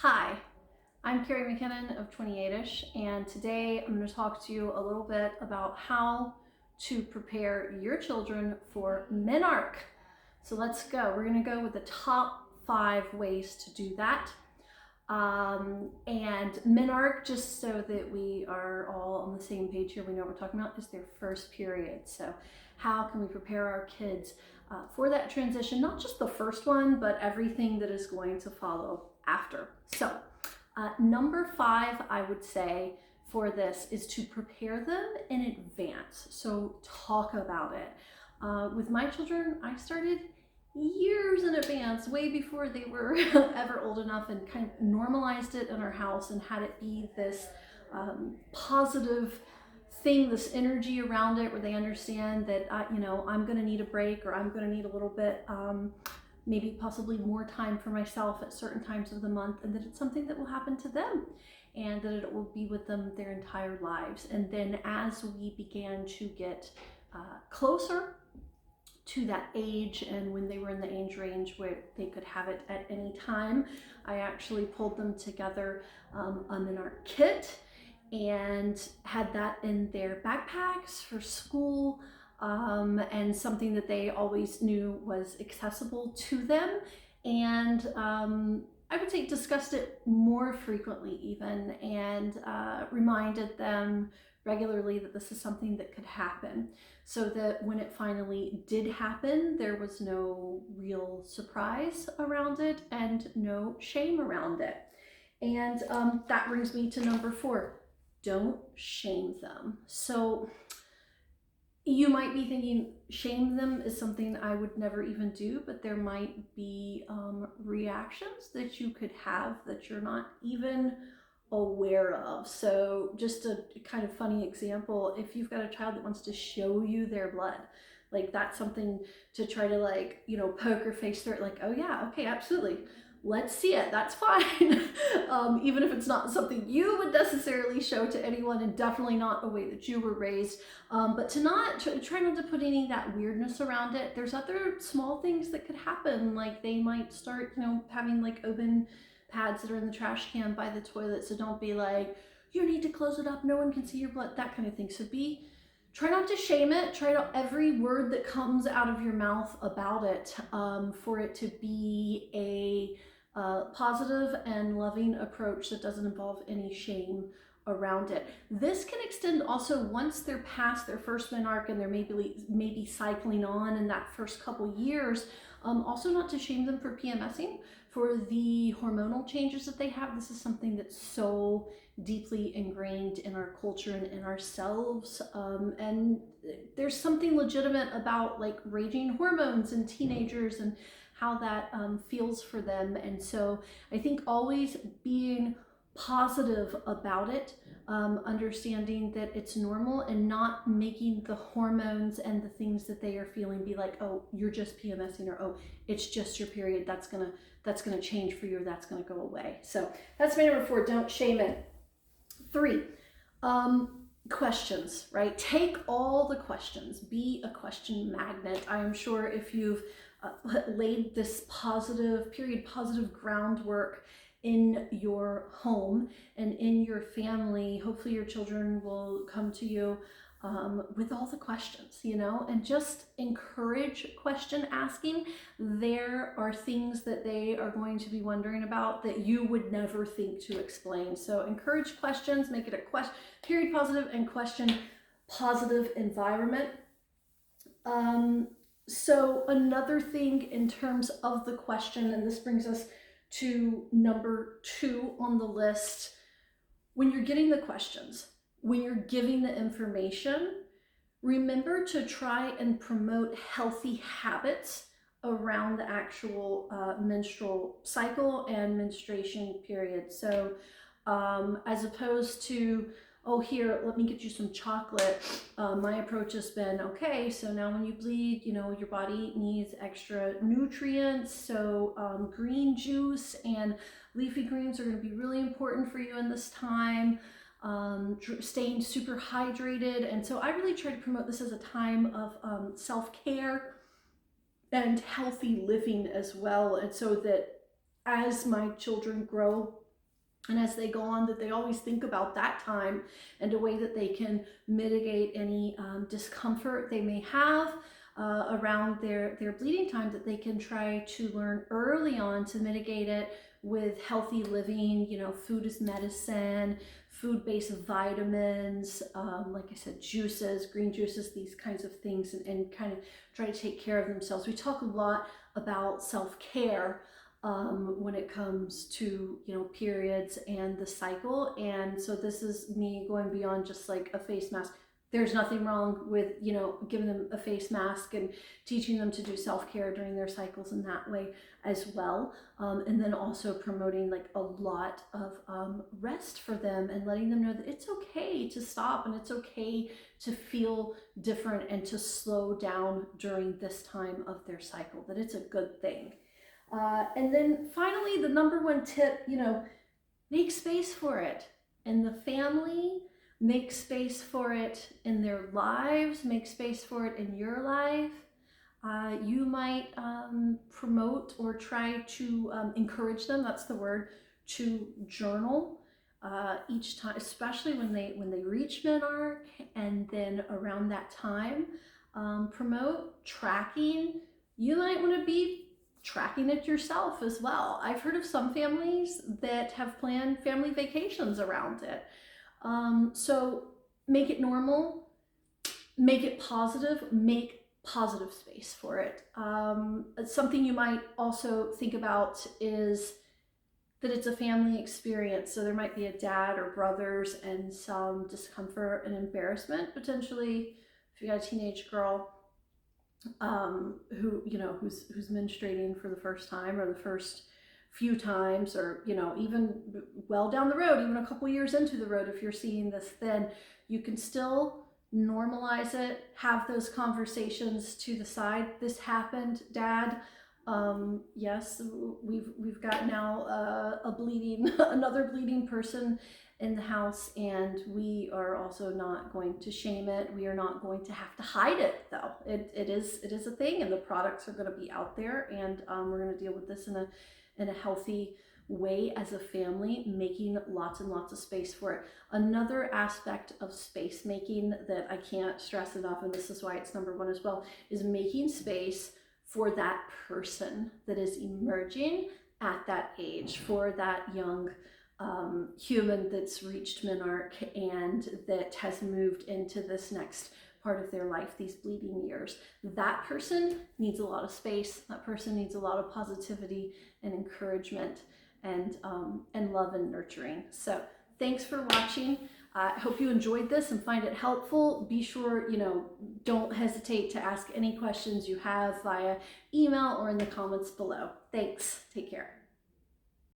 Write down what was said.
Hi, I'm Carrie McKinnon of 28ish, and today I'm going to talk to you a little bit about how to prepare your children for Menarche. So let's go. We're going to go with the top 5 ways to do that. And Menarche, just so that we are all on the same page here, we know what we're talking about, is their first period. So how can we prepare our kids for that transition? Not just the first one, but everything that is going to follow after. So number 5, I would say, for this is to prepare them in advance. So talk about it. With my children, I started years in advance, way before they were ever old enough, and kind of normalized it in our house and had it be this positive thing, this energy around it where they understand that, I'm going to need a break, or I'm going to need a little bit, maybe possibly more time for myself at certain times of the month, and that it's something that will happen to them and that it will be with them their entire lives. And then as we began to get closer to that age, and when they were in the age range where they could have it at any time, I actually pulled them together in our kit and had that in their backpacks for school, and something that they always knew was accessible to them. And I would say discussed it more frequently even, and reminded them regularly that this is something that could happen, so that when it finally did happen, there was no real surprise around it and no shame around it. And that brings me to number 4. Don't shame them. So you might be thinking shame them is something I would never even do, but there might be reactions that you could have that you're not even aware of. So just a kind of funny example, if you've got a child that wants to show you their blood, like that's something to try to poker face through it, like, oh yeah, okay, absolutely, let's see it, that's fine. Even if it's not something you would necessarily show to anyone, and definitely not a way that you were raised, but to try not to put any of that weirdness around it. There's other small things that could happen, like they might start having like open pads that are in the trash can by the toilet, so don't be like, you need to close it up, no one can see your blood, that kind of thing. So try not to shame it. Try to every word that comes out of your mouth about it, for it to be a positive and loving approach that doesn't involve any shame around it. This can extend also once they're past their first menarche and they're maybe cycling on in that first couple years. Also not to shame them for PMSing, for the hormonal changes that they have. This is something that's so deeply ingrained in our culture and in ourselves, and there's something legitimate about like raging hormones in teenagers and how that feels for them. And so I think always being positive about it, understanding that it's normal, and not making the hormones and the things that they are feeling be like, oh, you're just PMSing, or oh, it's just your period, that's gonna change for you, or that's gonna go away. So that's my number 4, don't shame it. 3, questions, right? Take all the questions, be a question magnet. I am sure if you've laid this positive groundwork in your home and in your family, hopefully your children will come to you with all the questions, and just encourage question asking. There are things that they are going to be wondering about that you would never think to explain. So encourage questions, make it a period positive and question positive environment. So another thing in terms of the question, and this brings us to number 2 on the list, when you're getting the questions, when you're giving the information, remember to try and promote healthy habits around the actual menstrual cycle and menstruation period. So as opposed to, oh, here, let me get you some chocolate. My approach has been, okay, so now when you bleed, your body needs extra nutrients. So green juice and leafy greens are going to be really important for you in this time. Staying super hydrated. And so I really try to promote this as a time of self-care and healthy living as well. And so that as my children grow And as they go on, that they always think about that time and a way that they can mitigate any discomfort they may have around their bleeding time, that they can try to learn early on to mitigate it with healthy living, you know, food is medicine, food-based vitamins, like I said, juices, green juices, these kinds of things, and kind of try to take care of themselves. We talk a lot about self-care when it comes to, you know, periods and the cycle. And so this is me going beyond just like a face mask. There's nothing wrong with, you know, giving them a face mask and teaching them to do self-care during their cycles in that way as well. And then also promoting like a lot of rest for them and letting them know that it's okay to stop and it's okay to feel different and to slow down during this time of their cycle, that it's a good thing. And then finally, the number one tip, you know, make space for it in the family, make space for it in their lives, make space for it in your life. You might promote or try to encourage them, that's the word, to journal each time, especially when they reach menarche, and then around that time, promote tracking. You might want to be tracking it yourself as well. I've heard of some families that have planned family vacations around it. So make it normal, make it positive, make positive space for it. Something you might also think about is that it's a family experience. So there might be a dad or brothers and some discomfort and embarrassment potentially if you got a teenage girl who, you know, who's menstruating for the first time or the first few times, or, you know, even well down the road, even a couple years into the road, if you're seeing this, then you can still normalize it, have those conversations to the side. This happened, Dad. Yes, we've got now another bleeding person in the house, and we are also not going to shame it. We are not going to have to hide it, though. It is a thing, and the products are going to be out there, and we're going to deal with this in a healthy way as a family, making lots and lots of space for it. Another aspect of space making that I can't stress enough, and this is why it's number one as well, is making space for that person that is emerging at that age, for that young human that's reached menarche and that has moved into this next part of their life, these bleeding years. That person needs a lot of space. That person needs a lot of positivity and encouragement and love and nurturing. So thanks for watching. I hope you enjoyed this and find it helpful. Be sure, you know, don't hesitate to ask any questions you have via email or in the comments below. Thanks. Take care.